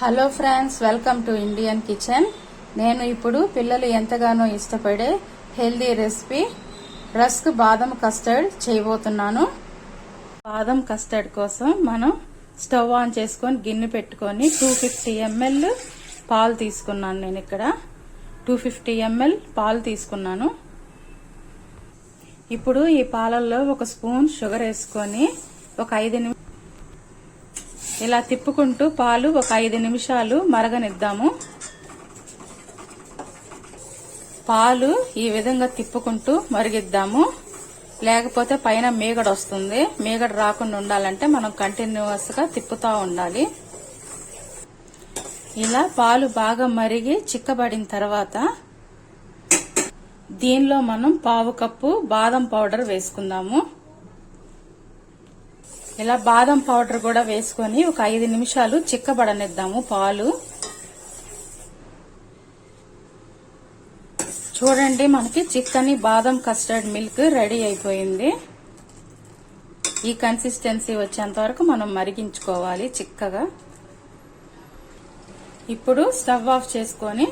Hello friends, welcome to Indian kitchen. నేను ఇప్పుడు పిల్లలు ఎంతగానో ఇష్టపడే హెల్దీ రెసిపీ రస్క్ బాదం కస్టర్డ్ చేయబోతున్నాను. బాదం కస్టర్డ్ కోసం మనం స్టవ్ ఆన్ చేసుకొని గిన్నె పెట్టుకొని 250 ml పాలు తీసుకున్నాను. నేను ఇక్కడ 250 ml పాలు తీసుకున్నాను. ఇప్పుడు ఈ పాలల్లో ఒక స్పూన్ షుగర్ వేసుకొని ఒక 5 నిమిషాలు ఇలా తిప్పుకుంటూ పాలు ఒక 5 నిమిషాలు మరగనిద్దాము. పాలు ఈ విధంగా తిప్పుకుంటూ మరిగిద్దాము, లేకపోతే పైన మీగడ వస్తుంది. మీగడ రాకుండా ఉండాలంటే మనం కంటిన్యూస్ గా తిప్పుతా ఉండాలి. ఇలా పాలు బాగా మరిగి చిక్కబడిన తర్వాత దీనిలో మనం 1/2 కప్పు బాదం పౌడర్ వేసుకుందాము. ఇలా బాదం పౌడర్ కూడా వేసుకొని ఒక 5 నిమిషాలు చిక్కబడనిద్దాము పాలు. చూడండి, మనకి చిక్కని బాదం కస్టర్డ్ మిల్క్ రెడీ అయిపోయింది. ఈ కన్సిస్టెన్సీ వచ్చేంత వరకు మనం మరిగించుకోవాలి చిక్కగా. ఇప్పుడు స్టవ్ ఆఫ్ చేసుకొని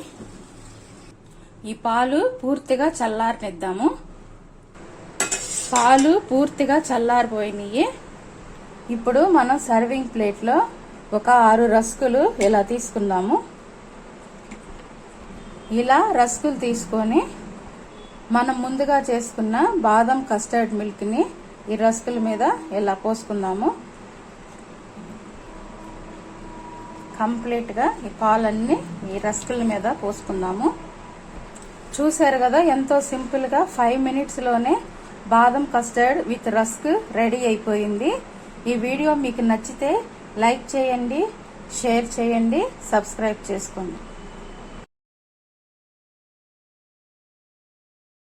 ఈ పాలు పూర్తిగా చల్లారనిద్దాము. పాలు పూర్తిగా చల్లారిపోయినాయి. ఇప్పుడు మనం సర్వింగ్ ప్లేట్ లో ఒక 6 రస్కులు ఇలా తీసుకుందాము. ఇలా రస్కులు తీసుకొని మనం ముందుగా చేసుకున్న బాదం కస్టర్డ్ మిల్క్ ని ఈ రస్కుల మీద ఇలా పోసుకుందాము. కంప్లీట్ గా ఈ పాలన్నీ ఈ రస్కుల మీద పోసుకుందాము. చూసారు కదా, ఎంతో సింపుల్ గా 5 మినిట్స్ లోనే బాదం కస్టర్డ్ విత్ రస్క్ రెడీ అయిపోయింది. ఈ వీడియో మీకు నచ్చితే లైక్ చేయండి, షేర్ చేయండి, సబ్స్క్రైబ్ చేసుకోండి.